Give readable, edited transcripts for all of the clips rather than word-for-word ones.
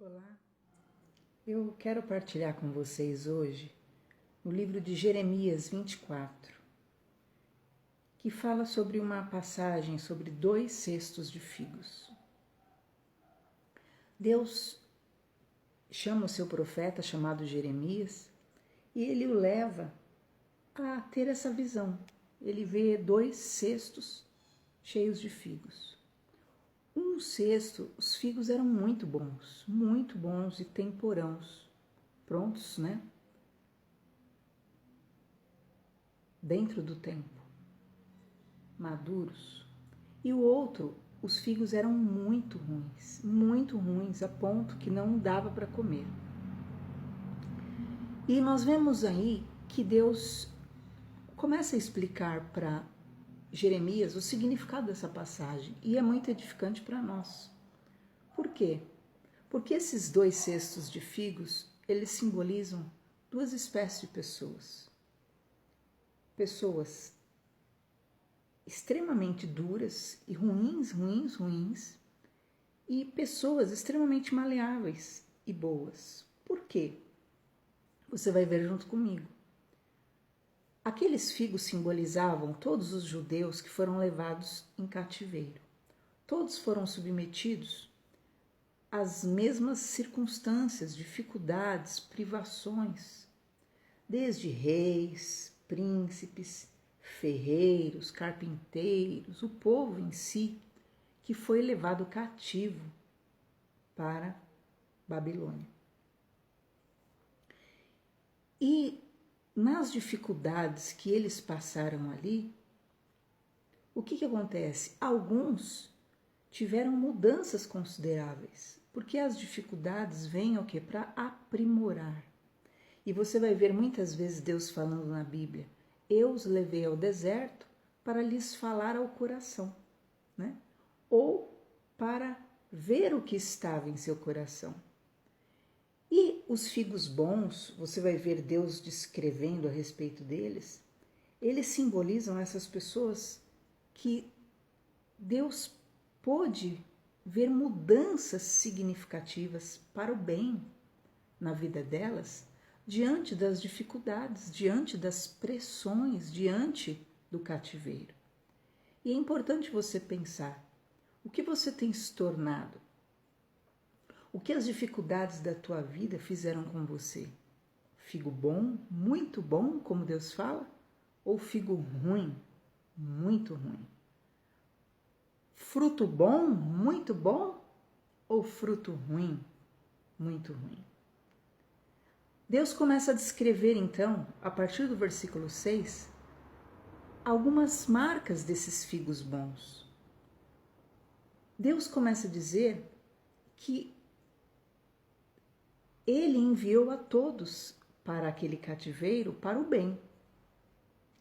Olá, eu quero partilhar com vocês hoje o livro de Jeremias 24, que fala sobre uma passagem sobre 2 cestos de figos. Deus chama o seu profeta chamado Jeremias e ele o leva a ter essa visão. Ele vê 2 cestos cheios de figos. Um cesto, os figos eram muito bons e temporãos, prontos, né? Dentro do tempo, maduros. E o outro, os figos eram muito ruins, a ponto que não dava para comer. E nós vemos aí que Deus começa a explicar para Jeremias o significado dessa passagem e é muito edificante para nós. Por quê? Porque esses 2 cestos de figos, eles simbolizam 2 espécies de pessoas. Pessoas extremamente duras e ruins, e pessoas extremamente maleáveis e boas. Por quê? Você vai ver junto comigo. Aqueles figos simbolizavam todos os judeus que foram levados em cativeiro. Todos foram submetidos às mesmas circunstâncias, dificuldades, privações, desde reis, príncipes, ferreiros, carpinteiros, o povo em si, que foi levado cativo para Babilônia. E nas dificuldades que eles passaram ali, o que acontece? Alguns tiveram mudanças consideráveis, porque as dificuldades vêm o quê? Para aprimorar. E você vai ver muitas vezes Deus falando na Bíblia: eu os levei ao deserto para lhes falar ao coração, né? Ou para ver o que estava em seu coração. E os figos bons, você vai ver Deus descrevendo a respeito deles, eles simbolizam essas pessoas que Deus pôde ver mudanças significativas para o bem na vida delas, diante das dificuldades, diante das pressões, diante do cativeiro. E é importante você pensar, o que você tem se tornado? O que as dificuldades da tua vida fizeram com você? Figo bom, muito bom, como Deus fala? Ou figo ruim, muito ruim? Fruto bom, muito bom? Ou fruto ruim, muito ruim? Deus começa a descrever então, a partir do versículo 6, algumas marcas desses figos bons. Deus começa a dizer que Ele enviou a todos para aquele cativeiro para o bem.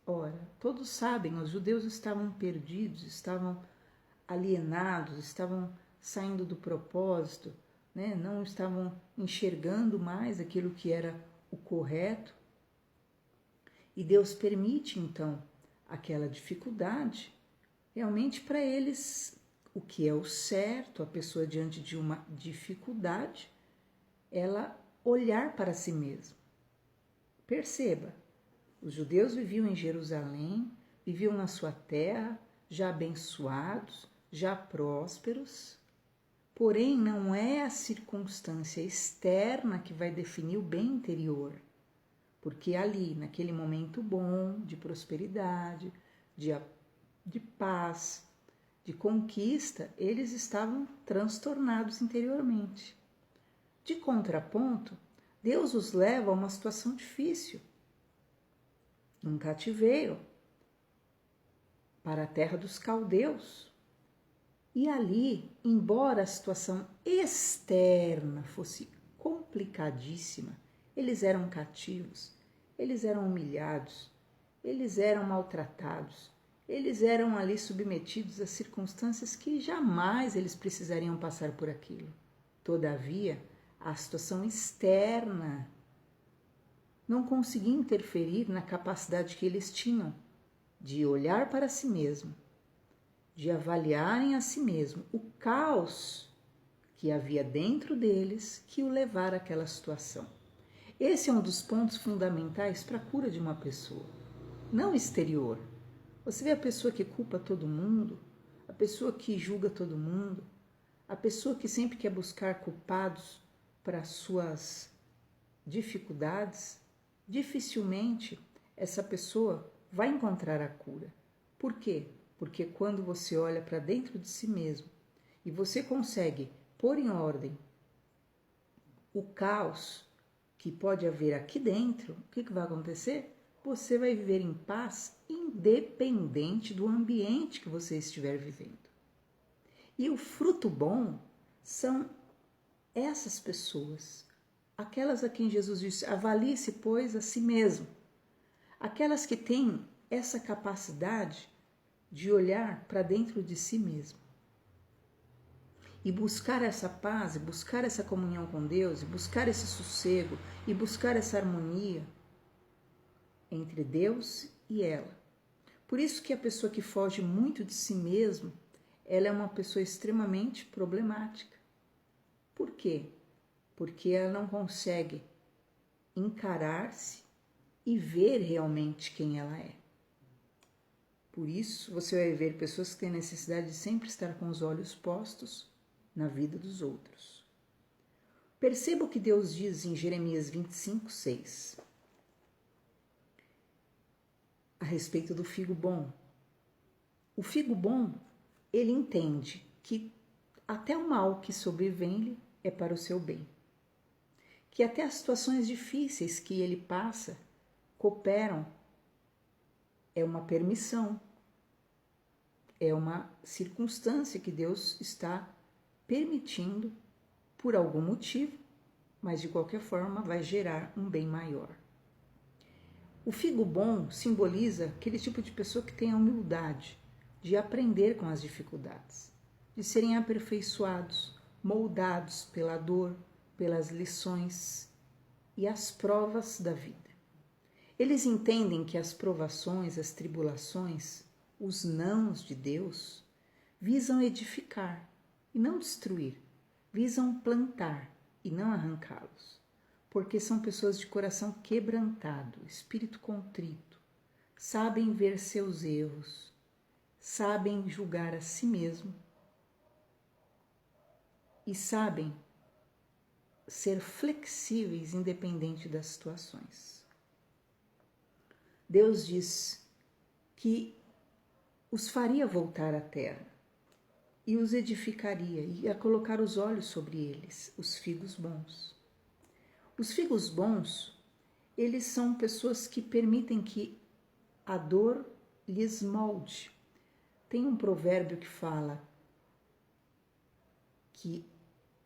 Ora, todos sabem, os judeus estavam perdidos, estavam alienados, estavam saindo do propósito, né? Não estavam enxergando mais aquilo que era o correto. E Deus permite, então, aquela dificuldade, realmente para eles, o que é o certo, a pessoa diante de uma dificuldade, ela olhar para si mesma. Perceba, os judeus viviam em Jerusalém, viviam na sua terra, já abençoados, já prósperos, porém não é a circunstância externa que vai definir o bem interior, porque ali, naquele momento bom, de prosperidade, de paz, de conquista, eles estavam transtornados interiormente. De contraponto, Deus os leva a uma situação difícil, num cativeiro, para a terra dos caldeus. E ali, embora a situação externa fosse complicadíssima, eles eram cativos, eles eram humilhados, eles eram maltratados, eles eram ali submetidos a circunstâncias que jamais eles precisariam passar por aquilo. Todavia, a situação externa não conseguia interferir na capacidade que eles tinham de olhar para si mesmo, de avaliarem a si mesmo o caos que havia dentro deles que o levara àquela situação. Esse é um dos pontos fundamentais para a cura de uma pessoa, não exterior. Você vê a pessoa que culpa todo mundo, a pessoa que julga todo mundo, a pessoa que sempre quer buscar culpados para suas dificuldades, dificilmente essa pessoa vai encontrar a cura. Por quê? Porque quando você olha para dentro de si mesmo e você consegue pôr em ordem o caos que pode haver aqui dentro, o que vai acontecer? Você vai viver em paz independente do ambiente que você estiver vivendo. E o fruto bom são essas pessoas, aquelas a quem Jesus disse, avalie-se, pois, a si mesmo. Aquelas que têm essa capacidade de olhar para dentro de si mesmo e buscar essa paz, e buscar essa comunhão com Deus, e buscar esse sossego, e buscar essa harmonia entre Deus e ela. Por isso que a pessoa que foge muito de si mesmo, ela é uma pessoa extremamente problemática. Por quê? Porque ela não consegue encarar-se e ver realmente quem ela é. Por isso, você vai ver pessoas que têm necessidade de sempre estar com os olhos postos na vida dos outros. Perceba o que Deus diz em Jeremias 25:6, a respeito do figo bom. O figo bom, ele entende que até o mal que sobrevém-lhe é para o seu bem. Que até as situações difíceis que ele passa cooperam, é uma permissão, é uma circunstância que Deus está permitindo por algum motivo, mas de qualquer forma vai gerar um bem maior. O figo bom simboliza aquele tipo de pessoa que tem a humildade de aprender com as dificuldades, de serem aperfeiçoados, moldados pela dor, pelas lições e as provas da vida. Eles entendem que as provações, as tribulações, os nãos de Deus visam edificar e não destruir, visam plantar e não arrancá-los, porque são pessoas de coração quebrantado, espírito contrito, sabem ver seus erros, sabem julgar a si mesmo e sabem ser flexíveis independente das situações. Deus diz que os faria voltar à terra e os edificaria e a colocar os olhos sobre eles, os figos bons. Os figos bons, eles são pessoas que permitem que a dor lhes molde. Tem um provérbio que fala que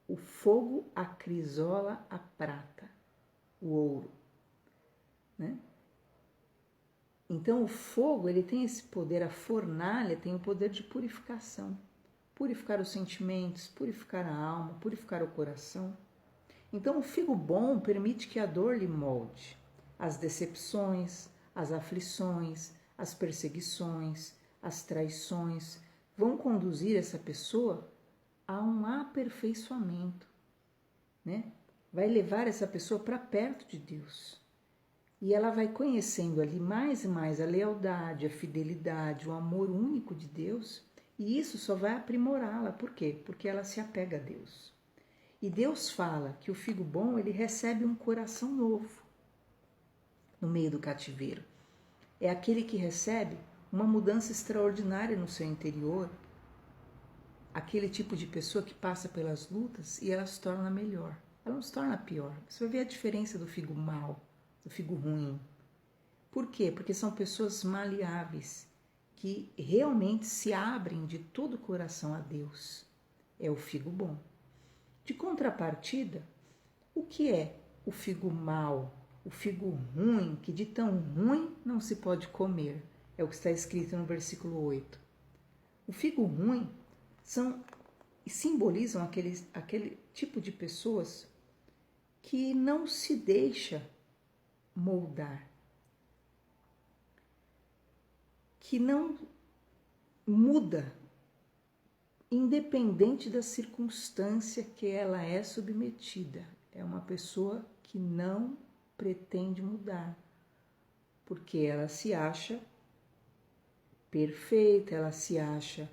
o fogo acrisola a prata, o ouro, né? Então o fogo, ele tem esse poder, a fornalha tem o poder de purificação, purificar os sentimentos, purificar a alma, purificar o coração. Então o figo bom permite que a dor lhe molde, as decepções, as aflições, as perseguições, as traições vão conduzir essa pessoa a um aperfeiçoamento, né? Vai levar essa pessoa para perto de Deus. E ela vai conhecendo ali mais e mais a lealdade, a fidelidade, o amor único de Deus, e isso só vai aprimorá-la. Por quê? Porque ela se apega a Deus. E Deus fala que o figo bom, ele recebe um coração novo no meio do cativeiro. É aquele que recebe uma mudança extraordinária no seu interior, aquele tipo de pessoa que passa pelas lutas e ela se torna melhor, ela não se torna pior. Você vai ver a diferença do figo mau, do figo ruim. Por quê? Porque são pessoas maleáveis, que realmente se abrem de todo o coração a Deus. É o figo bom. De contrapartida, o que é o figo mau, o figo ruim, que de tão ruim não se pode comer? É o que está escrito no versículo 8. O figo ruim simbolizam aquele tipo de pessoas que não se deixa moldar, que não muda independente da circunstância que ela é submetida. É uma pessoa que não pretende mudar, porque ela se acha perfeita, ela se acha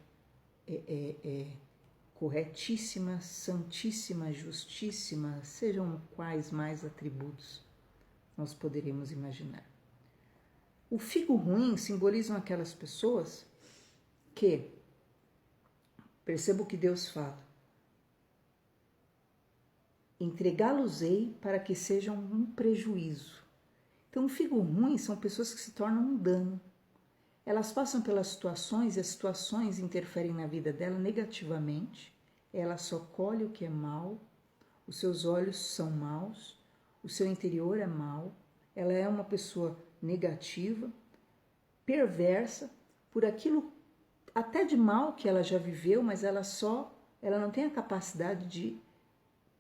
corretíssima, santíssima, justíssima, sejam quais mais atributos nós poderemos imaginar. O figo ruim simbolizam aquelas pessoas que, perceba o que Deus fala, entregá-los-ei para que sejam um prejuízo. Então, o figo ruim são pessoas que se tornam um dano. Elas passam pelas situações e as situações interferem na vida dela negativamente. Ela só colhe o que é mal, os seus olhos são maus, o seu interior é mau. Ela é uma pessoa negativa, perversa, por aquilo até de mal que ela já viveu, mas ela não tem a capacidade de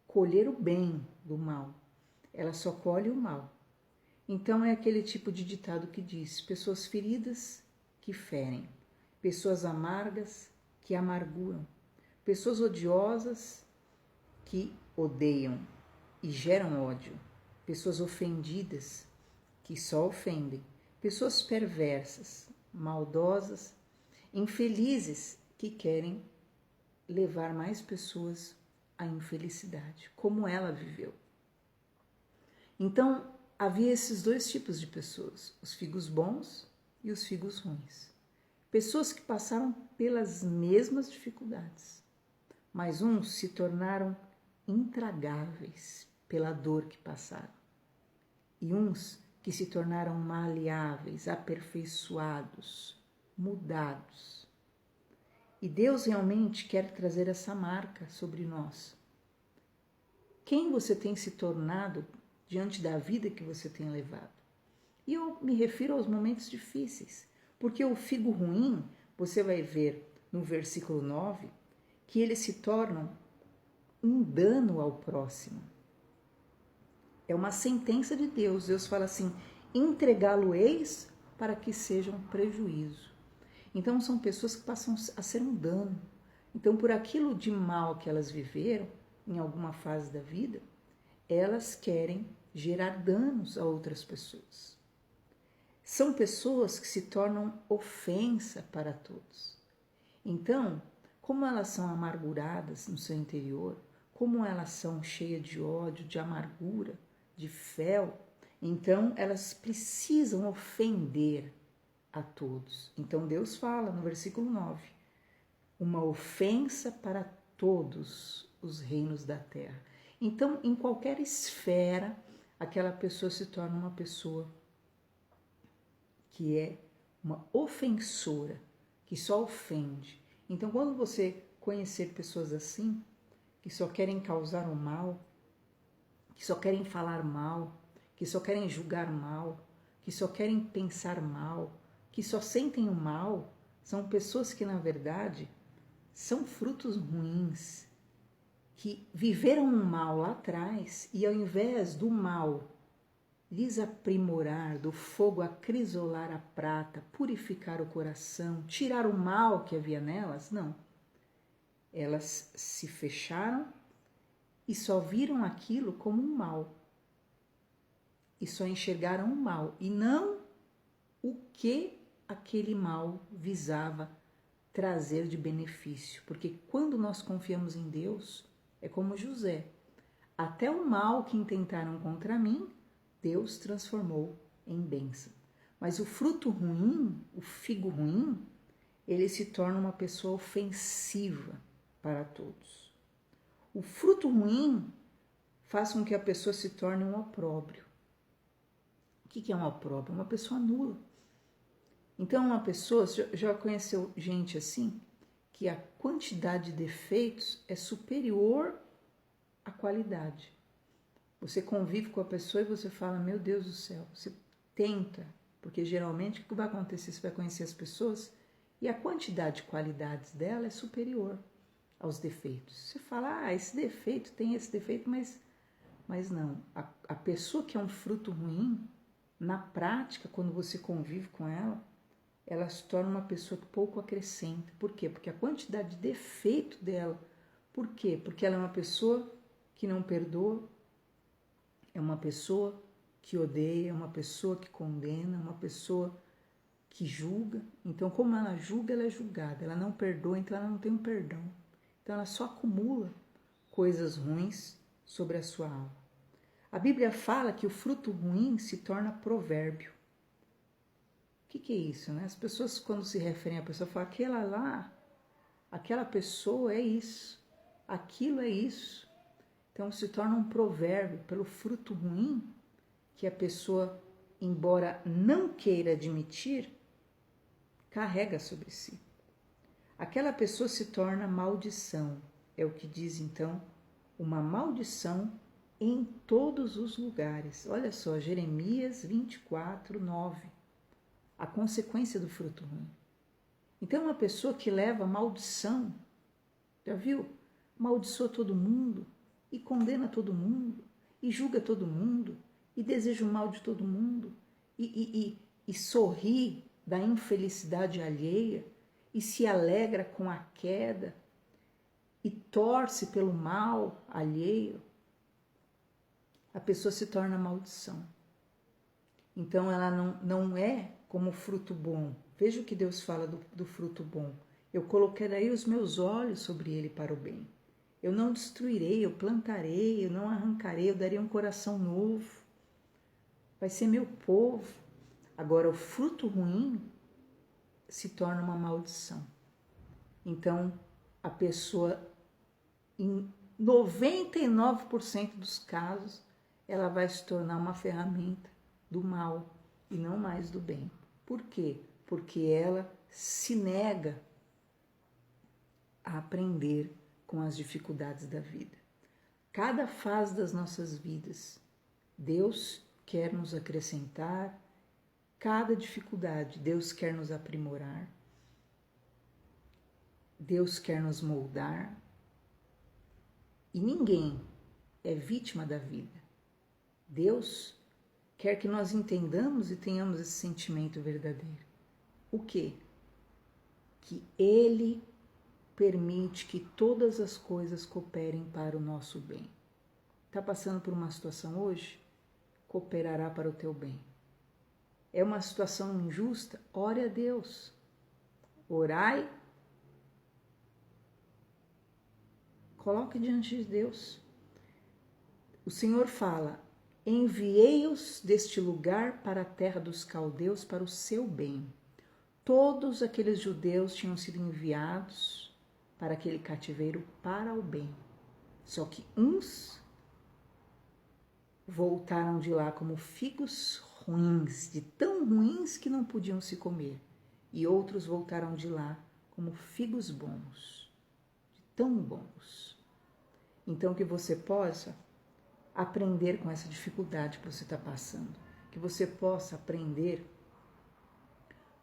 colher o bem do mal. Ela só colhe o mal. Então é aquele tipo de ditado que diz: pessoas feridas que ferem, pessoas amargas que amarguram, pessoas odiosas que odeiam e geram ódio, pessoas ofendidas que só ofendem, pessoas perversas, maldosas, infelizes que querem levar mais pessoas à infelicidade, como ela viveu. Então, havia esses dois tipos de pessoas, os figos bons e os figos ruins. Pessoas que passaram pelas mesmas dificuldades, mas uns se tornaram intragáveis pela dor que passaram, e uns que se tornaram maleáveis, aperfeiçoados, mudados. E Deus realmente quer trazer essa marca sobre nós. Quem você tem se tornado diante da vida que você tem levado? E eu me refiro aos momentos difíceis, porque o figo ruim, você vai ver no versículo 9, que eles se tornam um dano ao próximo. É uma sentença de Deus. Deus fala assim: entregá-lo-eis para que seja um prejuízo. Então são pessoas que passam a ser um dano. Então, por aquilo de mal que elas viveram em alguma fase da vida, elas querem gerar danos a outras pessoas. São pessoas que se tornam ofensa para todos. Então, como elas são amarguradas no seu interior, como elas são cheias de ódio, de amargura, de fel, então elas precisam ofender a todos. Então Deus fala no versículo 9, uma ofensa para todos os reinos da terra. Então, em qualquer esfera, aquela pessoa se torna uma pessoa que é uma ofensora, que só ofende. Então, quando você conhecer pessoas assim, que só querem causar o mal, que só querem falar mal, que só querem julgar mal, que só querem pensar mal, que só sentem o mal, são pessoas que, na verdade, são frutos ruins, que viveram um mal lá atrás e, ao invés do mal lhes aprimorar, do fogo acrisolar a prata, purificar o coração, tirar o mal que havia nelas, não. Elas se fecharam e só viram aquilo como um mal. E só enxergaram o mal e não o que aquele mal visava trazer de benefício. Porque quando nós confiamos em Deus, é como José. Até o mal que intentaram contra mim, Deus transformou em bênção. Mas o fruto ruim, o figo ruim, ele se torna uma pessoa ofensiva para todos. O fruto ruim faz com que a pessoa se torne um opróbrio. O que é um opróbrio? Uma pessoa nula. Então, uma pessoa, já conheceu gente assim, que a quantidade de defeitos é superior à qualidade. Você convive com a pessoa e você fala, meu Deus do céu, você tenta, porque geralmente o que vai acontecer? Você vai conhecer as pessoas e a quantidade de qualidades dela é superior aos defeitos. Você fala, esse defeito tem esse defeito, mas não. A pessoa que é um fruto ruim, na prática, quando você convive com ela, ela se torna uma pessoa que pouco acrescenta. Por quê? Porque a quantidade de defeito dela. Por quê? Porque ela é uma pessoa que não perdoa, é uma pessoa que odeia, é uma pessoa que condena, é uma pessoa que julga. Então, como ela julga, ela é julgada. Ela não perdoa, então ela não tem um perdão. Então, ela só acumula coisas ruins sobre a sua alma. A Bíblia fala que o fruto ruim se torna provérbio. O que é isso, né? As pessoas, quando se referem à pessoa, falam, aquela lá, aquela pessoa é isso, aquilo é isso. Então, se torna um provérbio pelo fruto ruim que a pessoa, embora não queira admitir, carrega sobre si. Aquela pessoa se torna maldição. É o que diz, então, uma maldição em todos os lugares. Olha só, Jeremias 24, 9. A consequência do fruto ruim. Então, uma pessoa que leva maldição, já viu? Amaldiçoa todo mundo, e condena todo mundo, e julga todo mundo, e deseja o mal de todo mundo, e sorri da infelicidade alheia, e se alegra com a queda, e torce pelo mal alheio, a pessoa se torna maldição. Então ela não é como fruto bom. Veja o que Deus fala do fruto bom. Eu colocarei os meus olhos sobre ele para o bem. Eu não destruirei, eu plantarei, eu não arrancarei, eu darei um coração novo. Vai ser meu povo. Agora, o fruto ruim se torna uma maldição. Então, a pessoa, em 99% dos casos, ela vai se tornar uma ferramenta do mal e não mais do bem. Por quê? Porque ela se nega a aprender com as dificuldades da vida. Cada fase das nossas vidas, Deus quer nos acrescentar, cada dificuldade, Deus quer nos aprimorar, Deus quer nos moldar, e ninguém é vítima da vida. Deus quer que nós entendamos e tenhamos esse sentimento verdadeiro. O quê? Que Ele permite que todas as coisas cooperem para o nosso bem. Está passando por uma situação hoje? Cooperará para o teu bem. É uma situação injusta? Ore a Deus. Orai. Coloque diante de Deus. O Senhor fala, enviei-os deste lugar para a terra dos caldeus para o seu bem. Todos aqueles judeus tinham sido enviados para aquele cativeiro para o bem. Só que uns voltaram de lá como figos ruins, de tão ruins que não podiam se comer. E outros voltaram de lá como figos bons, de tão bons. Então que você possa aprender com essa dificuldade que você está passando. Que você possa aprender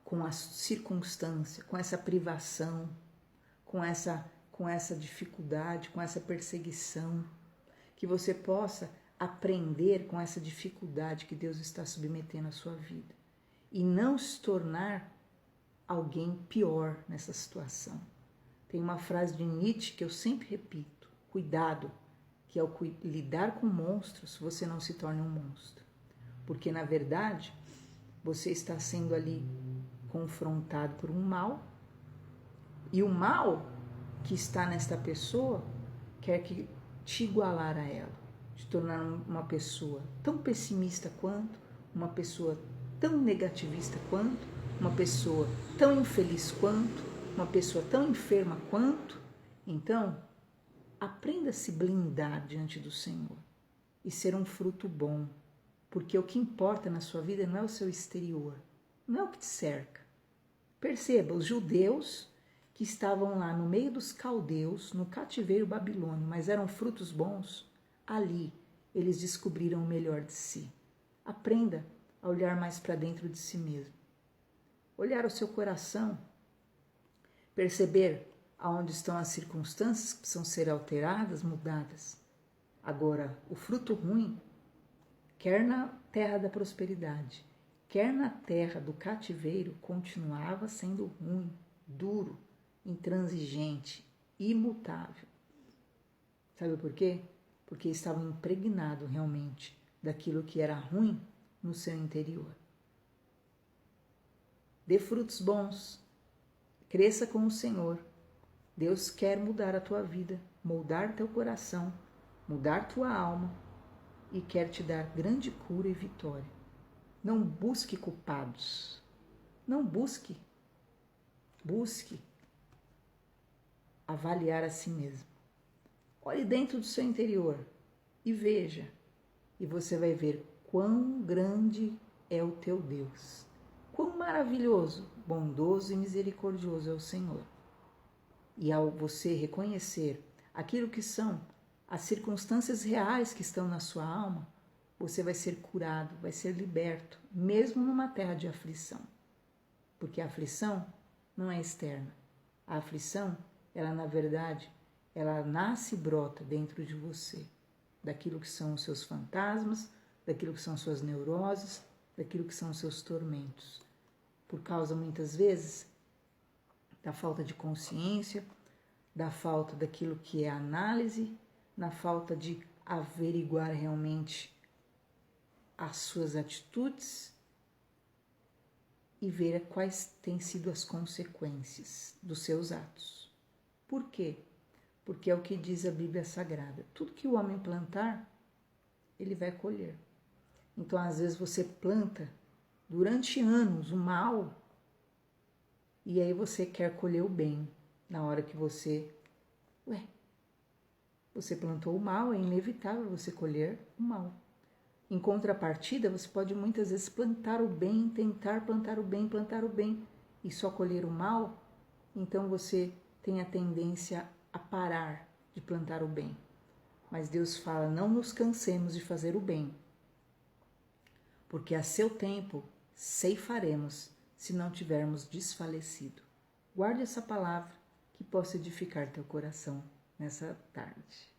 com a circunstância, com essa privação, com essa dificuldade, com essa perseguição, que você possa aprender com essa dificuldade que Deus está submetendo à sua vida e não se tornar alguém pior nessa situação. Tem uma frase de Nietzsche que eu sempre repito, cuidado, que ao lidar com monstros, você não se torne um monstro, porque na verdade você está sendo ali confrontado por um mal, e o mal que está nesta pessoa quer que te igualar a ela, te tornar uma pessoa tão pessimista quanto, uma pessoa tão negativista quanto, uma pessoa tão infeliz quanto, uma pessoa tão enferma quanto. Então, aprenda a se blindar diante do Senhor e ser um fruto bom, porque o que importa na sua vida não é o seu exterior, não é o que te cerca. Perceba, os judeus que estavam lá no meio dos caldeus, no cativeiro babilônio, mas eram frutos bons, ali eles descobriram o melhor de si. Aprenda a olhar mais para dentro de si mesmo. Olhar o seu coração, perceber aonde estão as circunstâncias que precisam ser alteradas, mudadas. Agora, o fruto ruim, quer na terra da prosperidade, quer na terra do cativeiro, continuava sendo ruim, duro, intransigente, imutável. Sabe por quê? Porque estava impregnado realmente daquilo que era ruim no seu interior. Dê frutos bons, cresça com o Senhor. Deus quer mudar a tua vida, moldar teu coração, mudar tua alma e quer te dar grande cura e vitória. Não busque culpados. Não busque. Busque avaliar a si mesmo. Olhe dentro do seu interior e veja. E você vai ver quão grande é o teu Deus. Quão maravilhoso, bondoso e misericordioso é o Senhor. E ao você reconhecer aquilo que são as circunstâncias reais que estão na sua alma, você vai ser curado, vai ser liberto, mesmo numa terra de aflição. Porque a aflição não é externa. A aflição, ela na verdade, ela nasce e brota dentro de você. Daquilo que são os seus fantasmas, daquilo que são suas neuroses, daquilo que são os seus tormentos. Por causa, muitas vezes, da falta de consciência, da falta daquilo que é análise, na falta de averiguar realmente as suas atitudes e ver quais têm sido as consequências dos seus atos. Por quê? Porque é o que diz a Bíblia Sagrada. Tudo que o homem plantar, ele vai colher. Então, às vezes, você planta durante anos o mal e aí você quer colher o bem na hora que você plantou o mal, é inevitável você colher o mal. Em contrapartida, você pode muitas vezes plantar o bem, tentar plantar o bem e só colher o mal, então você tem a tendência a parar de plantar o bem. Mas Deus fala, não nos cansemos de fazer o bem, porque a seu tempo ceifaremos se não tivermos desfalecido. Guarde essa palavra que possa edificar teu coração nessa tarde.